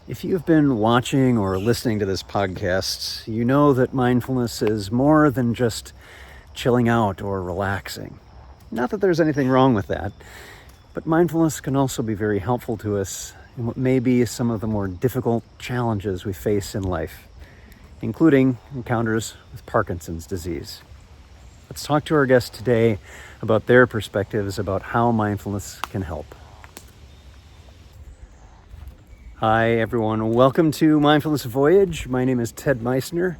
If you've been watching or listening to this podcast, you know that mindfulness is more than just chilling out or relaxing. Not that there's anything wrong with that, but mindfulness can also be very helpful to us in what may be some of the more difficult challenges we face in life, including encounters with Parkinson's disease. Let's talk to our guests today about their perspectives about how mindfulness can help. Hi, everyone. Welcome to Mindfulness Voyage. My name is Ted Meissner,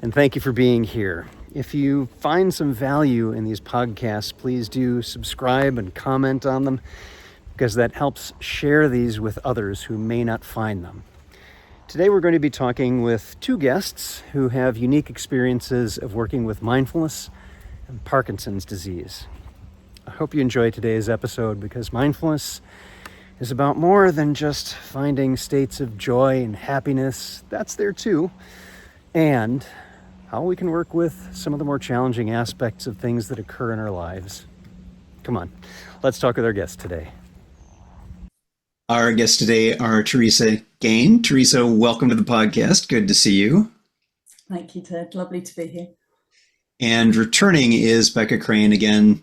and thank you for being here. If you find some value in these podcasts, please do subscribe and comment on them, because that helps share these with others who may not find them. Today, we're going to be talking with two guests who have unique experiences of working with mindfulness and Parkinson's disease. I hope you enjoy today's episode, because mindfulness is about more than just finding states of joy and happiness. That's there too. And how we can work with some of the more challenging aspects of things that occur in our lives. Come on, let's talk with our guests today. Our guests today are Teresa Gane. Teresa, welcome to the podcast. Good to see you. Thank you, Ted. Lovely to be here. And returning is Becca Crane again,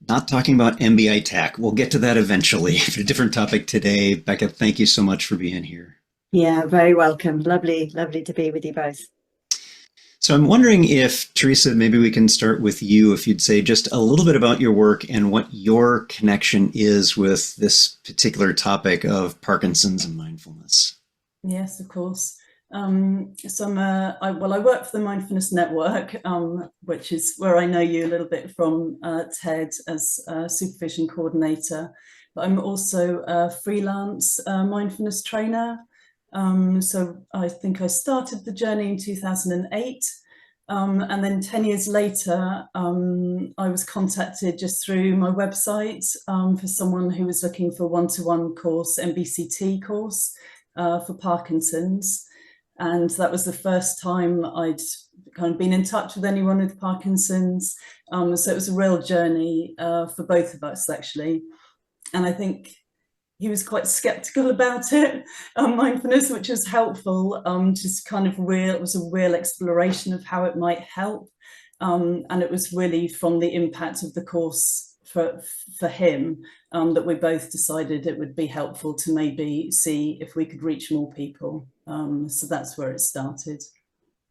not talking about MBI tech. We'll get to that eventually. A different topic today. Becca, thank you so much for being here. Yeah, very welcome. Lovely to be with you both. So I'm wondering if, Teresa, maybe we can start with you, if you'd say just a little bit about your work and what your connection is with this particular topic of Parkinson's and mindfulness. Yes, of course. I work for the Mindfulness Network, which is where I know you a little bit from, Ted, as a supervision coordinator. But I'm also a freelance mindfulness trainer. So I think I started the journey in 2008. And then 10 years later, I was contacted just through my website for someone who was looking for one-to-one course, MBCT course for Parkinson's. And that was the first time I'd kind of been in touch with anyone with Parkinson's. So it was a real journey for both of us, actually. And I think he was quite skeptical about it, mindfulness, which was helpful. Just kind of it was a real exploration of how it might help. And it was really from the impact of the course for him that we both decided it would be helpful to maybe see if we could reach more people. So that's where it started.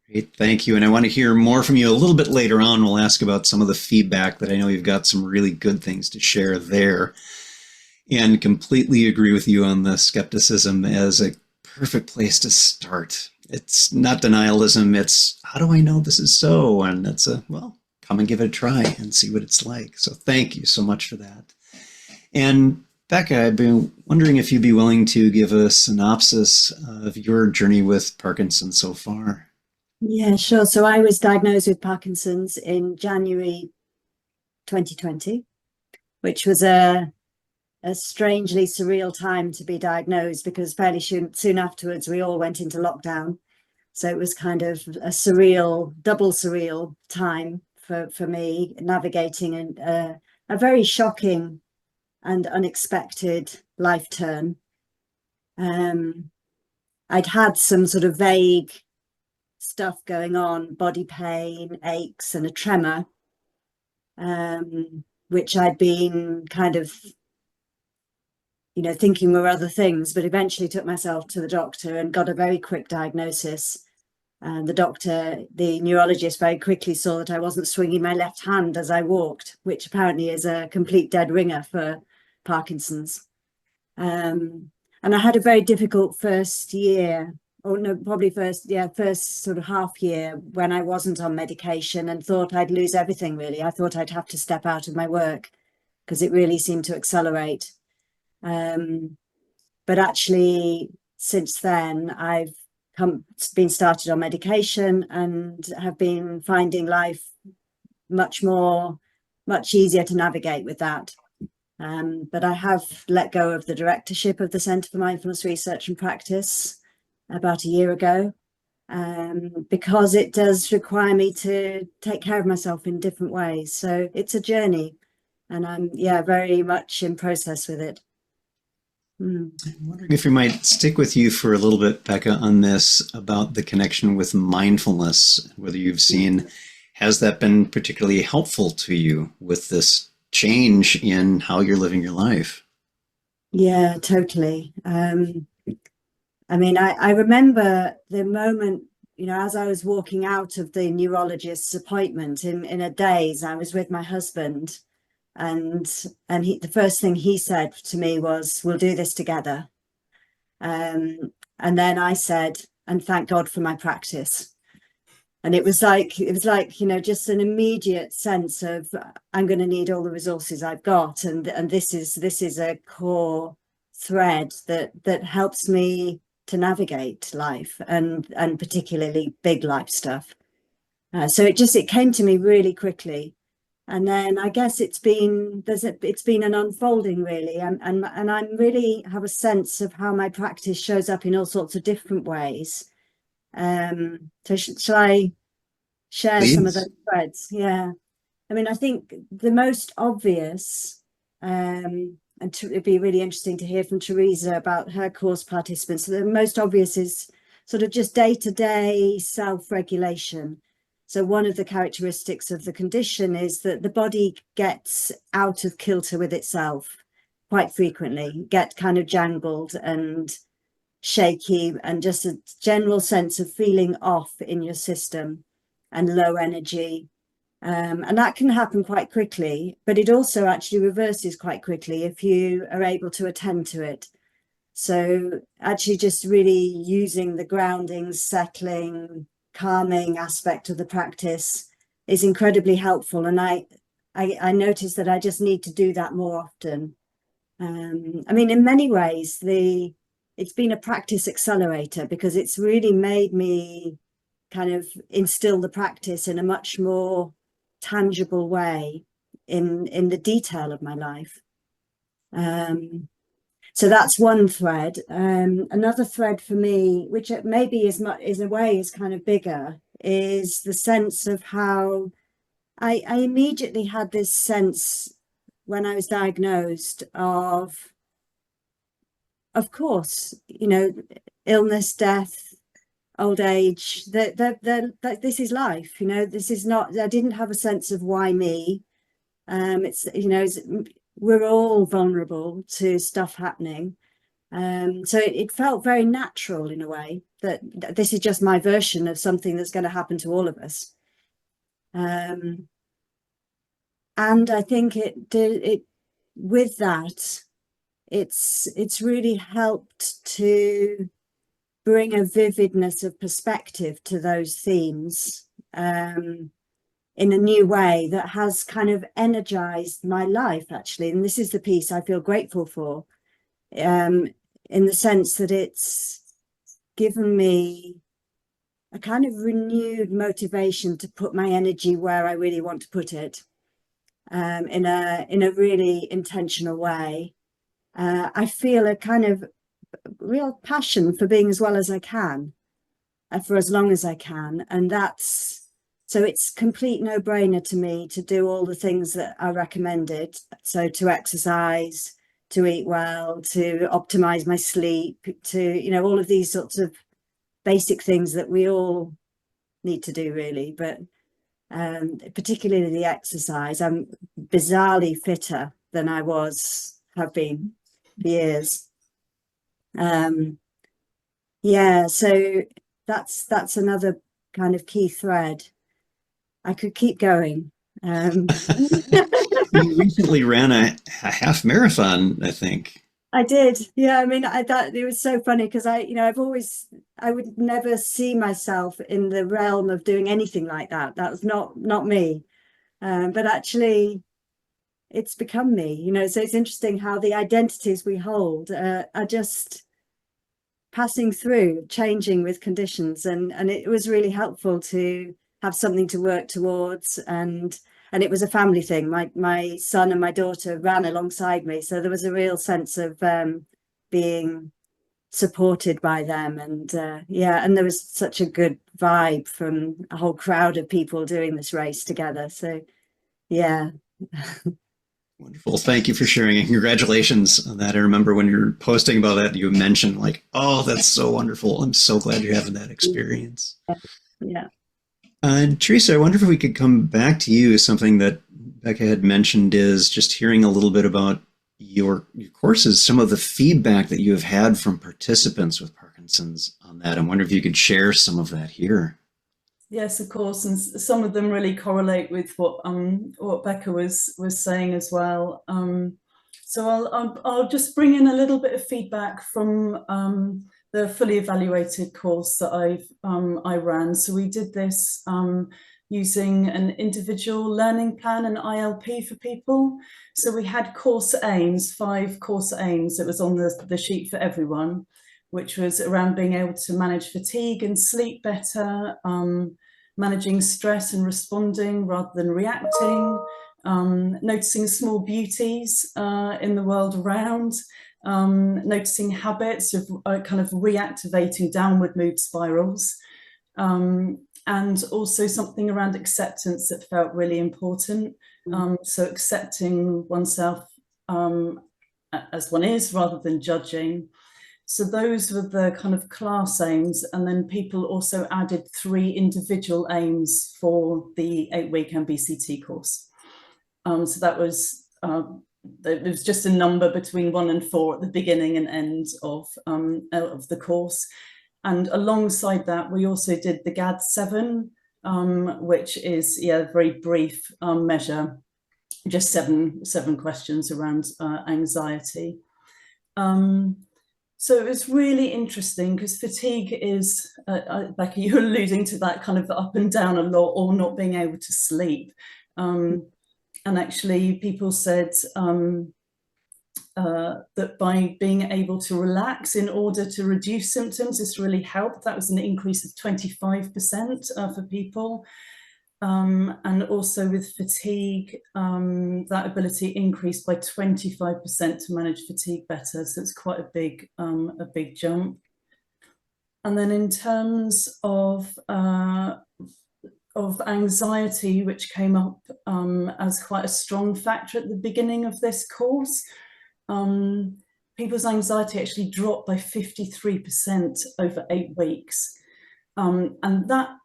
Great, thank you. And I want to hear more from you a little bit later on. We'll ask about some of the feedback that I know you've got some really good things to share there. And completely agree with you on the skepticism as a perfect place to start. It's not denialism, it's how do I know this is so? And it's come and give it a try and see what it's like. So thank you so much for that. And Becca, I've been wondering if you'd be willing to give a synopsis of your journey with Parkinson's so far. Yeah, sure. So I was diagnosed with Parkinson's in January 2020, which was a strangely surreal time to be diagnosed, because fairly soon afterwards we all went into lockdown. So it was kind of a double surreal time for me, navigating a very shocking and unexpected life turn. I'd had some sort of vague stuff going on, body pain, aches, and a tremor, which I'd been kind of thinking were other things, but eventually took myself to the doctor and got a very quick diagnosis. And the neurologist, very quickly saw that I wasn't swinging my left hand as I walked, which apparently is a complete dead ringer for Parkinson's. And I had a very difficult first year, first sort of half year when I wasn't on medication and thought I'd lose everything, really. I thought I'd have to step out of my work because it really seemed to accelerate. But actually, since then, I've been started on medication and have been finding life much easier to navigate with that. But I have let go of the directorship of the Centre for Mindfulness Research and Practice about a year ago, because it does require me to take care of myself in different ways. So it's a journey, and I'm very much in process with it. Mm. I'm wondering if we might stick with you for a little bit, Becca, on this about the connection with mindfulness, whether you've seen, has that been particularly helpful to you with this change in how you're living your life? Yeah, totally. I mean, I remember the moment, as I was walking out of the neurologist's appointment in a daze. I was with my husband, and the first thing he said to me was, "We'll do this together." And then I said, "And thank God for my practice." And it was like, just an immediate sense of, I'm going to need all the resources I've got, and this is a core thread that helps me to navigate life, and particularly big life stuff. So it came to me really quickly, and then I guess it's been an unfolding, really, and I really have a sense of how my practice shows up in all sorts of different ways. So shall I share some of Please. those threads? Yeah. I mean, I think the most obvious, it'd be really interesting to hear from Teresa about her course participants. So the most obvious is sort of just day-to-day self-regulation. So one of the characteristics of the condition is that the body gets out of kilter with itself quite frequently, get kind of jangled and shaky, and just a general sense of feeling off in your system and low energy. And that can happen quite quickly, but it also actually reverses quite quickly if you are able to attend to it. So actually just really using the grounding, settling, calming aspect of the practice is incredibly helpful. And I noticed that I just need to do that more often. I mean, in many ways, it's been a practice accelerator, because it's really made me kind of instill the practice in a much more tangible way in the detail of my life. So that's one thread. Another thread for me, which maybe is in a way is kind of bigger, is the sense of how I immediately had this sense when I was diagnosed of course, illness, death, old age, that this is life. This is not, I didn't have a sense of why me. We're all vulnerable to stuff happening. So it felt very natural in a way that this is just my version of something that's going to happen to all of us. And I think it with that, it's really helped to bring a vividness of perspective to those themes, in a new way that has kind of energized my life, actually. And this is the piece I feel grateful for, in the sense that it's given me a kind of renewed motivation to put my energy where I really want to put it, in a really intentional way. I feel a kind of real passion for being as well as I can, for as long as I can. And so it's complete no-brainer to me to do all the things that are recommended. So to exercise, to eat well, to optimize my sleep, to, all of these sorts of basic things that we all need to do, really. But particularly the exercise, I'm bizarrely fitter than I have been for years. Yeah, so that's another kind of key thread. I could keep going. You recently ran a half marathon, I think. I did. Yeah, I mean, I thought it was so funny because I would never see myself in the realm of doing anything like that. That was not me. But actually, it's become me. So it's interesting how the identities we hold are just passing through, changing with conditions, and it was really helpful to have something to work towards, and it was a family thing. My son and my daughter ran alongside me, so there was a real sense of being supported by them, and and there was such a good vibe from a whole crowd of people doing this race together. So yeah. Wonderful. Thank you for sharing, and congratulations on that. I remember when you were posting about that, you mentioned like, oh, that's so wonderful. I'm so glad you're having that experience. Yeah. Teresa, I wonder if we could come back to you. Something that Becca had mentioned is just hearing a little bit about your courses, some of the feedback that you have had from participants with Parkinson's on that. I wonder if you could share some of that here. Yes, of course, and some of them really correlate with what Becca was saying as well. So I'll just bring in a little bit of feedback from the fully evaluated course that I ran. So we did this using an individual learning plan and ILP for people. So we had course aims, 5 course aims that was on the sheet for everyone, which was around being able to manage fatigue and sleep better, managing stress and responding rather than reacting, noticing small beauties in the world around, noticing habits of kind of reactivating downward mood spirals, and also something around acceptance that felt really important. So accepting oneself as one is rather than judging. So those were the kind of class aims, and then people also added 3 individual aims for the 8-week MBCT course. So that was it was just a number between 1 and 4 at the beginning and end of the course. And alongside that, we also did the GAD-7, which is a very brief measure, just seven questions around anxiety. So it was really interesting because fatigue is, Becky, you're alluding to that kind of up and down a lot, or not being able to sleep. And actually people said that by being able to relax in order to reduce symptoms, this really helped. That was an increase of 25% for people. And also with fatigue, that ability increased by 25% to manage fatigue better. So it's quite a big jump. And then in terms of anxiety, which came up as quite a strong factor at the beginning of this course, people's anxiety actually dropped by 53% over 8 weeks. And that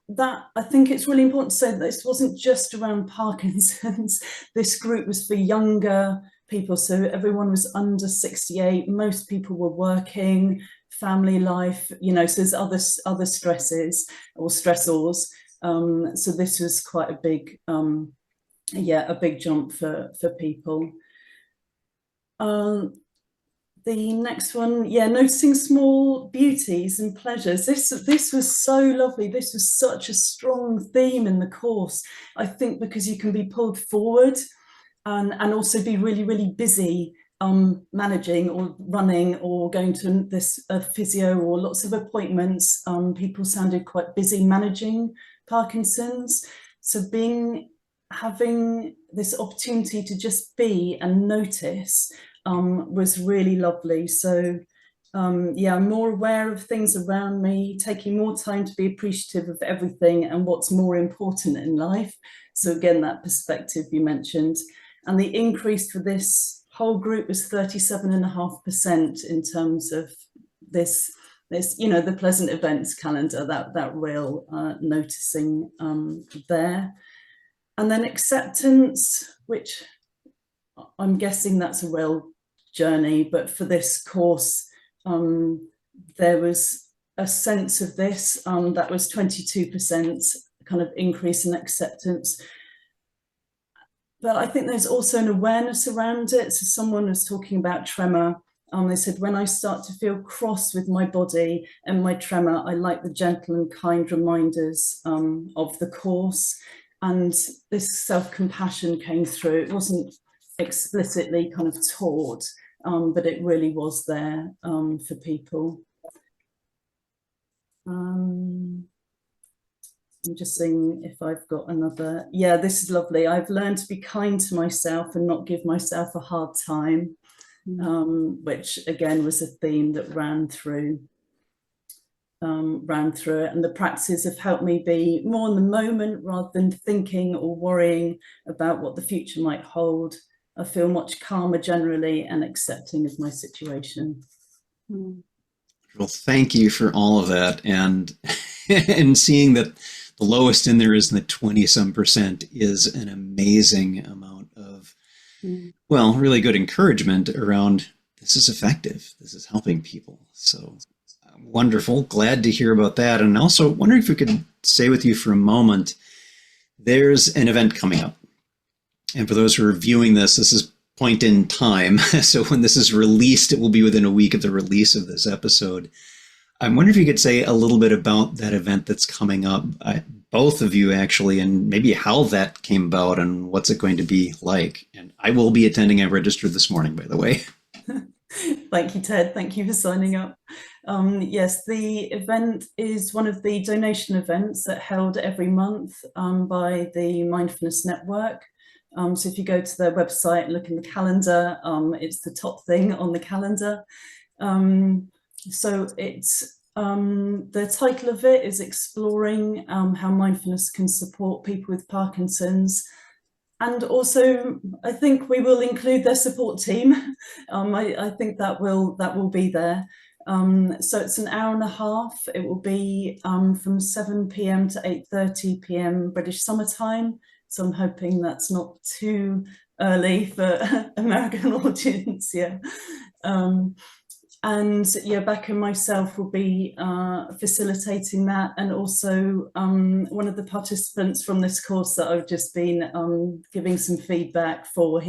I think it's really important to say that this wasn't just around Parkinson's. This group was for younger people, so everyone was under 68. Most people were working, family life, so there's other stresses or stressors. So this was quite a big, a big jump for people. The next one, noticing small beauties and pleasures. This was so lovely. This was such a strong theme in the course, I think, because you can be pulled forward and also be really, really busy managing or running or going to this physio or lots of appointments. People sounded quite busy managing Parkinson's. So having this opportunity to just be and notice was really lovely. So I'm more aware of things around me, taking more time to be appreciative of everything and what's more important in life. So again, that perspective you mentioned. And the increase for this whole group was 37.5% in terms of this, the pleasant events calendar, that real noticing there. And then acceptance, which I'm guessing that's a real journey, but for this course, there was a sense of this, that was 22% kind of increase in acceptance. But I think there's also an awareness around it. So someone was talking about tremor. They said, when I start to feel cross with my body and my tremor, I like the gentle and kind reminders of the course. And this self-compassion came through. It wasn't explicitly kind of taught, but it really was there for people. I'm just seeing if I've got another. Yeah, this is lovely. I've learned to be kind to myself and not give myself a hard time, which again was a theme that ran through it. And the practices have helped me be more in the moment rather than thinking or worrying about what the future might hold. I feel much calmer generally and accepting of my situation. Well, thank you for all of that. And and seeing that the lowest in there is in the 20-some% is an amazing amount of, well, really good encouragement around this is effective. This is helping people. So wonderful. Glad to hear about that. And also wondering if we could stay with you for a moment. There's an event coming up. And for those who are viewing this, this is point in time. So when this is released, it will be within a week of the release of this episode. I'm wondering if you could say a little bit about that event that's coming up, both of you actually, and maybe how that came about and what's it going to be like. And I will be attending. I registered this morning, by the way. Thank you, Ted. Thank you for signing up. Yes, the event is one of the donation events that held every month by the Mindfulness Network. So if you go to their website and look in the calendar, it's the top thing on the calendar. So it's the title of it is Exploring How Mindfulness Can Support People with Parkinson's. And also, I think we will include their support team. I think that will be there. So it's an hour and a half. It will be from 7 p.m. to 8:30 p.m. British Summer Time. So I'm hoping that's not too early for American audience. Yeah. And yeah, Becca and myself will be facilitating that, and also one of the participants from this course that I've just been giving some feedback for,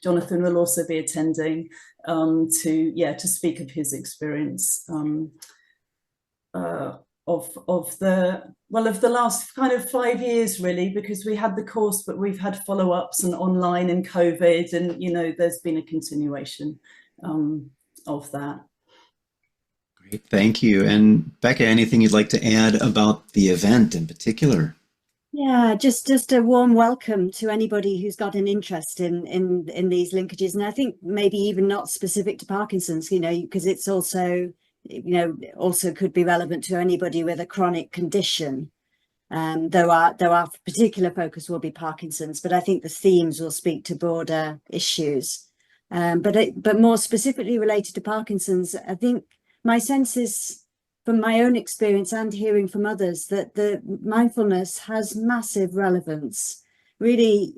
Jonathan will also be attending to speak of his experience of the last kind of 5 years, really, because we had the course, but we've had follow-ups and online and COVID, and there's been a continuation of that. Great, thank you. And Becca, anything you'd like to add about the event in particular? Yeah, just a warm welcome to anybody who's got an interest in these linkages, and I think maybe even not specific to Parkinson's, because it's also also could be relevant to anybody with a chronic condition. Though our particular focus will be Parkinson's, but I think the themes will speak to broader issues. But more specifically related to Parkinson's, I think my sense is, from my own experience and hearing from others, that the mindfulness has massive relevance. Really,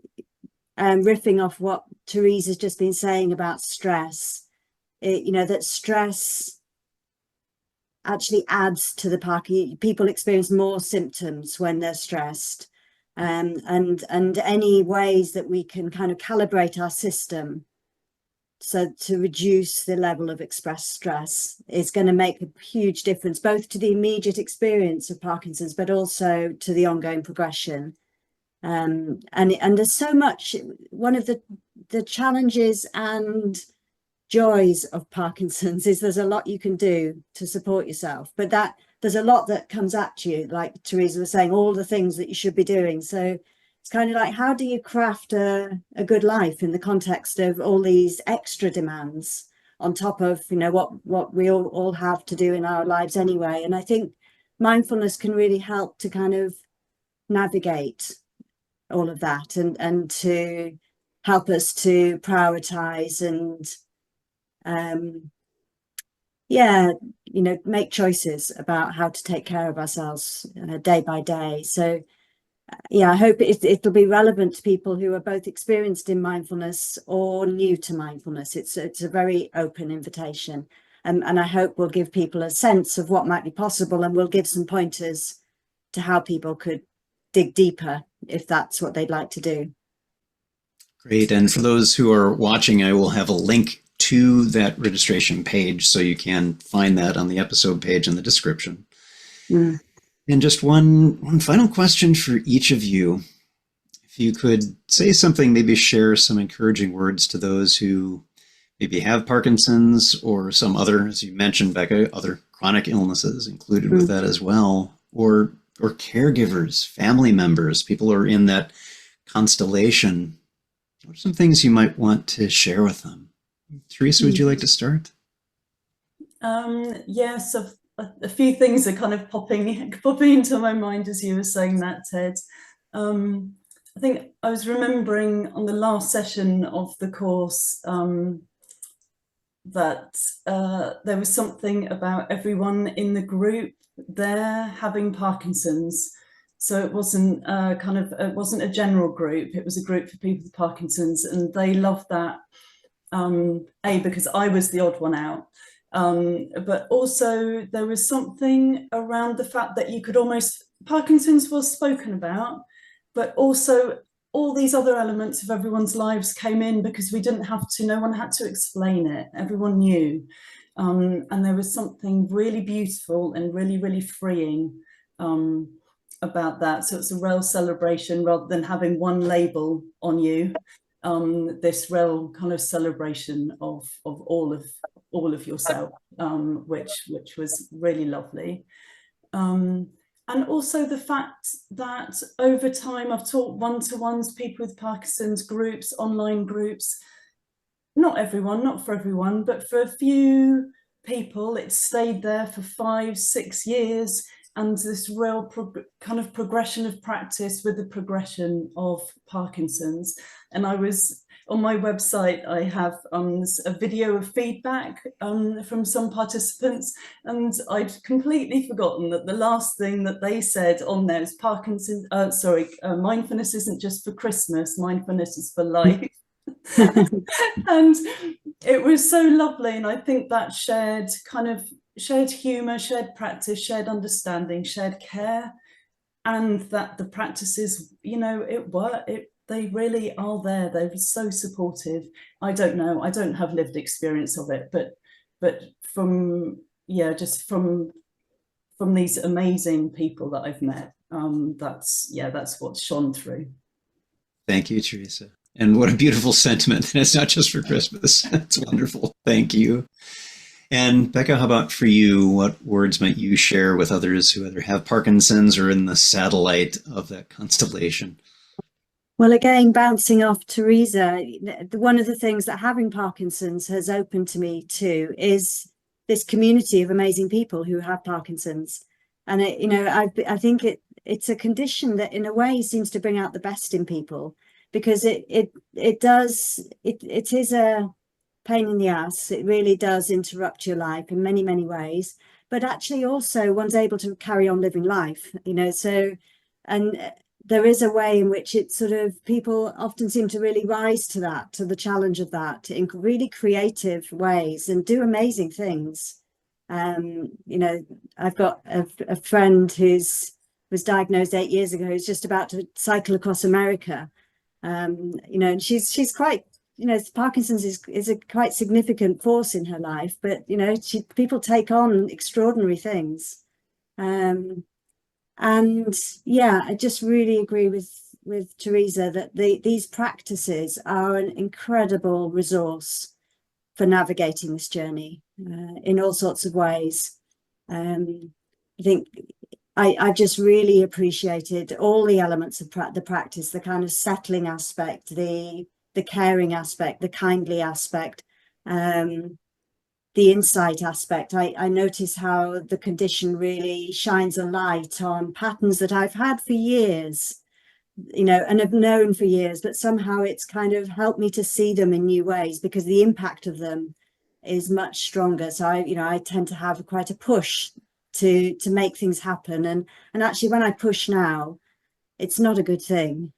riffing off what Teresa's just been saying about stress, that stress actually adds to the people experience more symptoms when they're stressed, and any ways that we can kind of calibrate our system so to reduce the level of expressed stress is going to make a huge difference, both to the immediate experience of Parkinson's, but also to the ongoing progression. And there's so much. One of the challenges and joys of Parkinson's is there's a lot you can do to support yourself, but that there's a lot that comes at you, like Teresa was saying, all the things that you should be doing. So it's kind of like, how do you craft a good life in the context of all these extra demands on top of what we all have to do in our lives anyway? And I think mindfulness can really help to kind of navigate all of that and to help us to prioritize and make choices about how to take care of ourselves day by day. So I hope it'll be relevant to people who are both experienced in mindfulness or new to mindfulness. It's a very open invitation, and I hope we'll give people a sense of what might be possible, and we'll give some pointers to how people could dig deeper if that's what they'd like to do. Great. And for those who are watching, I will have a link to that registration page, so you can find that on the episode page in the description. And just one final question for each of you. If you could say something, maybe share some encouraging words to those who maybe have Parkinson's or some other, as you mentioned, Becca, other chronic illnesses included with that as well, or caregivers, family members, people who are in that constellation. What are some things you might want to share with them? Teresa, would you like to start? Yes, a few things are kind of popping into my mind as you were saying that, Ted. I think I was remembering on the last session of the course that there was something about everyone in the group there having Parkinson's. So it wasn't it wasn't a general group, it was a group for people with Parkinson's, and they loved that, because I was the odd one out. But also there was something around the fact that you could almost, Parkinson's was spoken about, but also all these other elements of everyone's lives came in because we didn't have to, no one had to explain it, everyone knew. And there was something really beautiful and really, really freeing about that. So it's a real celebration rather than having one label on you. This real kind of celebration of all of yourself, which was really lovely. And also the fact that over time I've taught one-to-ones, people with Parkinson's, groups, online groups. Not everyone, not for everyone, but for a few people, it's stayed there for 5-6 years. And this real kind of progression of practice with the progression of Parkinson's. And I was, on my website, I have a video of feedback from some participants, and I'd completely forgotten that the last thing that they said on there is mindfulness isn't just for Christmas, mindfulness is for life. And it was so lovely, and I think that shared humor, shared practice, shared understanding, shared care, and that the practices, they really are there. They were so supportive. I don't know, I don't have lived experience of it, but from these amazing people that I've met, that's what shone through. Thank you, Teresa. And what a beautiful sentiment. And it's not just for Christmas. It's wonderful. Thank you. And Becca, how about for you? What words might you share with others who either have Parkinson's or in the satellite of that constellation? Well, again, bouncing off Teresa, one of the things that having Parkinson's has opened to me too is this community of amazing people who have Parkinson's. And I think it's a condition that in a way seems to bring out the best in people, because it is a pain in the ass. It really does interrupt your life in many, many ways, but actually also one's able to carry on living life, so, and there is a way in which it sort of, people often seem to really rise to the challenge of that in really creative ways and do amazing things. I've got a friend who's was diagnosed 8 years ago, who's just about to cycle across America. And she's quite, Parkinson's is a quite significant force in her life, but people take on extraordinary things. And yeah, I just really agree with Teresa that these practices are an incredible resource for navigating this journey in all sorts of ways. I think I just really appreciated all the elements of the practice, the kind of settling aspect, the caring aspect, the kindly aspect, the insight aspect. I notice how the condition really shines a light on patterns that I've had for years, and have known for years, but somehow it's kind of helped me to see them in new ways because the impact of them is much stronger. So I tend to have quite a push to make things happen, and actually when I push now, it's not a good thing.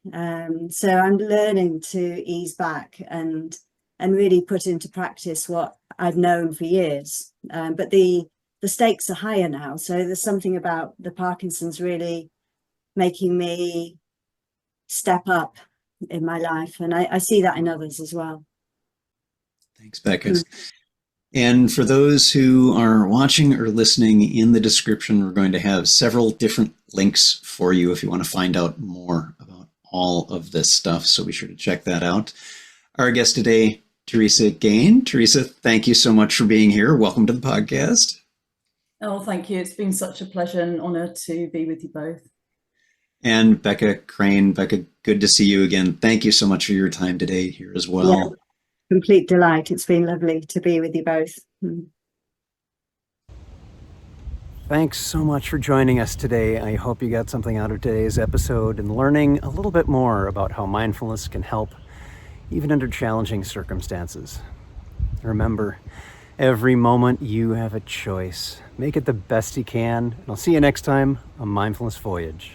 So I'm learning to ease back and really put into practice what I've known for years. But the stakes are higher now. So there's something about the Parkinson's really making me step up in my life. And I see that in others as well. Thanks, Becca. And for those who are watching or listening, in the description, we're going to have several different links for you if you want to find out more about all of this stuff. So be sure to check that out. Our guest today, Teresa Gane. Teresa, thank you so much for being here. Welcome to the podcast. Oh, thank you. It's been such a pleasure and honor to be with you both. And Becca Crane. Becca, good to see you again. Thank you so much for your time today here as well. Yeah. Complete delight. It's been lovely to be with you both. Thanks so much for joining us today. I hope you got something out of today's episode and learning a little bit more about how mindfulness can help even under challenging circumstances. Remember, every moment you have a choice. Make it the best you can, and I'll see you next time on Mindfulness Voyage.